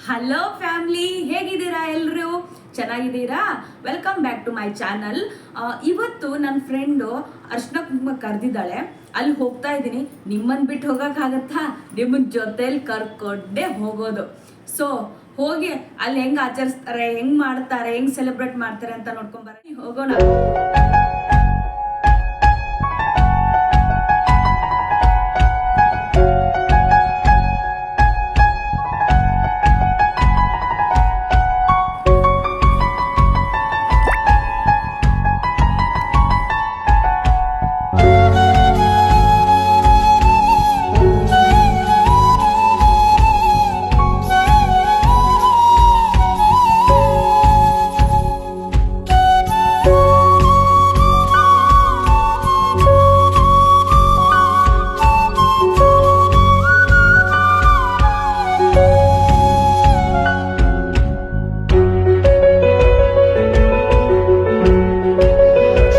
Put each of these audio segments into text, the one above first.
Hello family, ಹೇಗಿದ್ದೀರಾ? ಎಲ್ಲರೂ ಚೆನ್ನಾಗಿದ್ದೀರಾ? Welcome back to my channel. ಇವತ್ತು ನನ್ನ ಫ್ರೆಂಡು ಅರ್ಶಿನ ಕುಂಕುಮ ಕರೆದಿದ್ದಾಳೆ. ಅಲ್ಲಿ ಹೋಗ್ತಾ ಇದ್ದೀನಿ. ನಿಮ್ಮನ್ನು ಬಿಟ್ಟು ಹೋಗೋಕ್ಕಾಗತ್ತಾ? ನಿಮ್ಮನ್ನ ಜೊತೆಲಿ ಕರ್ಕೊಂಡೇ ಹೋಗೋದು. ಸೊ ಹೋಗಿ ಅಲ್ಲಿ ಹೆಂಗೆ ಆಚರಿಸ್ತಾರೆ, ಹೆಂಗೆ ಮಾಡ್ತಾರೆ, ಹೆಂಗೆ ಸೆಲೆಬ್ರೇಟ್ ಮಾಡ್ತಾರೆ ಅಂತ ನೋಡ್ಕೊಂಬರ್ರಿ. ಹೋಗೋಣ.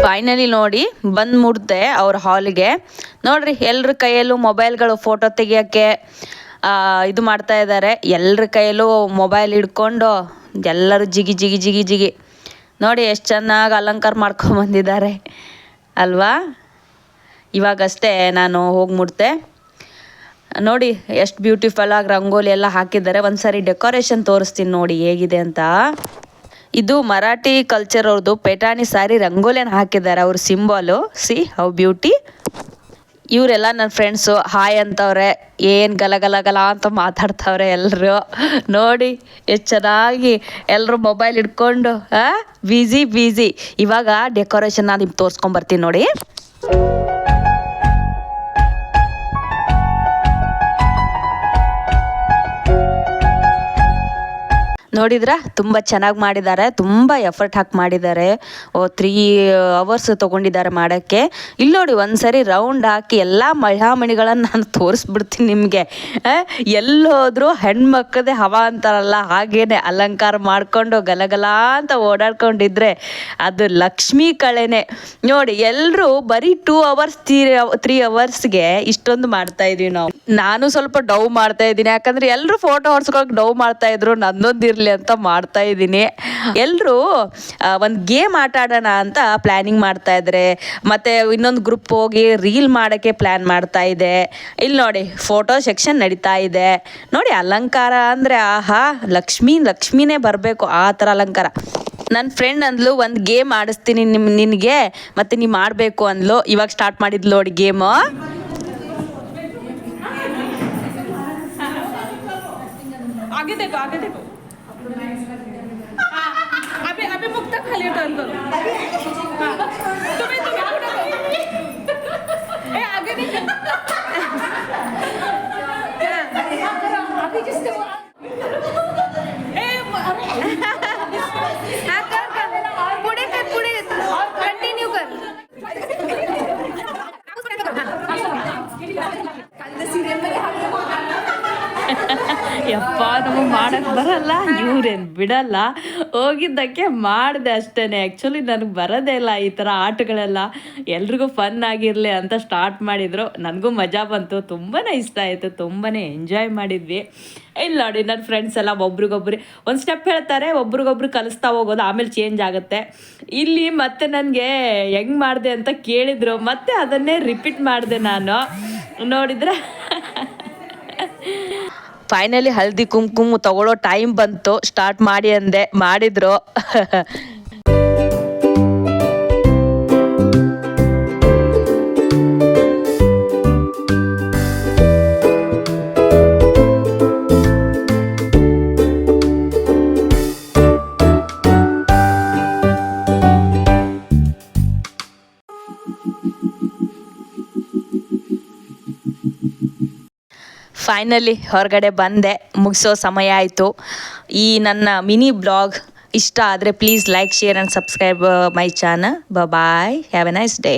ಫೈನಲಿ ನೋಡಿ ಬಂದು ಮುಡ್ದೆ ಅವ್ರ ಹಾಲಿಗೆ. ನೋಡ್ರಿ, ಎಲ್ಲರ ಕೈಯಲ್ಲೂ ಮೊಬೈಲ್ಗಳು ಫೋಟೋ ತೆಗಿಯೋಕ್ಕೆ ಇದು ಮಾಡ್ತಾ ಇದ್ದಾರೆ. ಎಲ್ಲರ ಕೈಯಲ್ಲೂ ಮೊಬೈಲ್ ಹಿಡ್ಕೊಂಡು ಎಲ್ಲರೂ ಜಿಗಿ ಜಿಗಿ ಜಿಗಿ ಜಿಗಿ. ನೋಡಿ ಎಷ್ಟು ಚೆನ್ನಾಗಿ ಅಲಂಕಾರ ಮಾಡ್ಕೊಂಬಂದಿದ್ದಾರೆ ಅಲ್ವಾ? ಇವಾಗಷ್ಟೇ ನಾನು ಹೋಗಿ ಮುಟ್ದೆ. ನೋಡಿ ಎಷ್ಟು ಬ್ಯೂಟಿಫುಲ್ಲಾಗಿ ರಂಗೋಲಿ ಎಲ್ಲ ಹಾಕಿದ್ದಾರೆ. ಒಂದು ಸಾರಿ ಡೆಕೋರೇಷನ್ ತೋರಿಸ್ತೀನಿ ನೋಡಿ ಹೇಗಿದೆ ಅಂತ. ಇದು ಮರಾಠಿ ಕಲ್ಚರ್ ಅವ್ರದ್ದು ಪೇಟಾಣಿ ಸಾರಿ ರಂಗೋಲಿಯನ್ನು ಹಾಕಿದ್ದಾರೆ, ಅವ್ರ ಸಿಂಬಾಲು. C how beauty. ಇವರೆಲ್ಲ ನನ್ನ ಫ್ರೆಂಡ್ಸು ಹಾಯ್ ಅಂತವ್ರೆ, ಏನು ಗಲ ಗಲ ಗಲ ಅಂತ ಮಾತಾಡ್ತವ್ರೆ ಎಲ್ಲರೂ. ನೋಡಿ ಎಷ್ಟು ಚೆನ್ನಾಗಿ ಎಲ್ಲರೂ ಮೊಬೈಲ್ ಹಿಡ್ಕೊಂಡು ಬ್ಯುಸಿ. ಇವಾಗ ಡೆಕೋರೇಷನ್ ನಾನು ನಿಮ್ಗೆ ತೋರಿಸ್ಕೊಂಬರ್ತೀನಿ ನೋಡಿ. ನೋಡಿದ್ರ ತುಂಬ ಚೆನ್ನಾಗಿ ಮಾಡಿದ್ದಾರೆ, ತುಂಬ ಎಫರ್ಟ್ ಹಾಕಿ ಮಾಡಿದ್ದಾರೆ. 3 hours ತೊಗೊಂಡಿದ್ದಾರೆ ಮಾಡೋಕ್ಕೆ. ಇಲ್ಲಿ ನೋಡಿ ಒಂದ್ಸರಿ ರೌಂಡ್ ಹಾಕಿ ಎಲ್ಲ ಮಹಿಳಾಮಣಿಗಳನ್ನು ನಾನು ತೋರಿಸ್ಬಿಡ್ತೀನಿ ನಿಮಗೆ. ಎಲ್ಲೋದ್ರೂ ಹೆಣ್ಮಕ್ಕಳದೇ ಹವಾ ಅಂತಾರಲ್ಲ, ಹಾಗೇನೆ ಅಲಂಕಾರ ಮಾಡಿಕೊಂಡು ಗಲಗಲ ಅಂತ ಓಡಾಡ್ಕೊಂಡಿದ್ರೆ ಅದು ಲಕ್ಷ್ಮೀ ಕಳೆನೆ. ನೋಡಿ ಎಲ್ಲರೂ ಬರೀ 2 hours 3 hours ಇಷ್ಟೊಂದು ಮಾಡ್ತಾ ಇದೀವಿ ನಾವು. ನಾನು ಸ್ವಲ್ಪ ಡವ್ ಮಾಡ್ತಾ ಇದ್ದೀನಿ, ಯಾಕಂದ್ರೆ ಎಲ್ಲರೂ ಫೋಟೋ ಹೊಡ್ಸ್ಕೊಳಕ್ಕೆ ಡವ್ ಮಾಡ್ತಾ ಇದ್ರು, ನನ್ನೊಂದಿರ್ಲಿ ಅಂತ ಮಾಡ್ತಾ ಇದ್ದೀನಿ. ಎಲ್ಲರೂ ಒಂದು ಗೇಮ್ ಆಟ ಆಡೋಣ ಅಂತ ಪ್ಲಾನಿಂಗ್ ಮಾಡ್ತಾ ಇದ್ದಾರೆ. ಮತ್ತೆ ಇನ್ನೊಂದು ಗ್ರೂಪ್ ಹೋಗಿ ರೀಲ್ ಮಾಡೋಕ್ಕೆ ಪ್ಲಾನ್ ಮಾಡ್ತಾ ಇದೆ. ಇಲ್ಲಿ ನೋಡಿ ಫೋಟೋ ಸೆಕ್ಷನ್ ನಡೀತಾ ಇದೆ. ನೋಡಿ ಅಲಂಕಾರ ಅಂದರೆ ಆಹಾ, ಲಕ್ಷ್ಮಿನೇ ಬರಬೇಕು ಆ ಥರ ಅಲಂಕಾರ. ನನ್ನ ಫ್ರೆಂಡ್ ಅಂದ್ಲು ಒಂದು ಗೇಮ್ ಆಡಿಸ್ತೀನಿ ನಿನಗೆ, ಮತ್ತೆ ನೀವು ಮಾಡಬೇಕು ಅಂದ್ಲು. ಇವಾಗ ಸ್ಟಾರ್ಟ್ ಮಾಡಿದ್ಲು ನೋಡಿ ಗೇಮು. आगे देखो अभी मुक्ता खाली टर्न करो. तुम्हें ए आगे नहीं अभी किसके पुढे कंटिन्यू कर. ಯಪ್ಪ, ನಮಗೆ ಮಾಡೋಕ್ಕೆ ಬರಲ್ಲ, ಇವ್ರೇನು ಬಿಡಲ್ಲ. ಹೋಗಿದ್ದಕ್ಕೆ ಮಾಡಿದೆ ಅಷ್ಟೇ. ಆ್ಯಕ್ಚುಲಿ ನನಗೆ ಬರೋದೇ ಇಲ್ಲ ಈ ಥರ ಆಟಗಳೆಲ್ಲ. ಎಲ್ರಿಗೂ ಫನ್ ಆಗಿರಲಿ ಅಂತ ಸ್ಟಾರ್ಟ್ ಮಾಡಿದರು. ನನಗೂ ಮಜಾ ಬಂತು, ತುಂಬಾ ಇಷ್ಟ ಆಯಿತು, ತುಂಬಾ ಎಂಜಾಯ್ ಮಾಡಿದ್ವಿ. ಇಲ್ಲಿ ನೋಡಿ ನನ್ನ ಫ್ರೆಂಡ್ಸ್ ಎಲ್ಲ ಒಬ್ರಿಗೊಬ್ರು ಒಂದು ಸ್ಟೆಪ್ ಹೇಳ್ತಾರೆ, ಒಬ್ರಿಗೊಬ್ರು ಕಲಿಸ್ತಾ ಹೋಗೋದು, ಆಮೇಲೆ ಚೇಂಜ್ ಆಗುತ್ತೆ. ಇಲ್ಲಿ ಮತ್ತೆ ನನಗೆ ಹೆಂಗೆ ಮಾಡಿದೆ ಅಂತ ಕೇಳಿದರು, ಮತ್ತೆ ಅದನ್ನೇ ರಿಪೀಟ್ ಮಾಡಿದೆ ನಾನು. ನೋಡಿದ್ರೆ ಫೈನಲಿ ಹಲ್ದಿ ಕುಂಕುಮ ತಗೊಳ್ಳೋ ಟೈಮ್ ಬಂತು. ಸ್ಟಾರ್ಟ್ ಮಾಡಿ ಅಂದೆ, ಮಾಡಿದ್ರು. ಫೈನಲಿ ಹೊರಗಡೆ ಬಂದೆ, ಮುಗಿಸೋ ಸಮಯ ಆಯಿತು. ಈ ನನ್ನ ಮಿನಿ ಬ್ಲಾಗ್ ಇಷ್ಟ ಆದರೆ please like, share and subscribe my channel. Bye, have a nice day.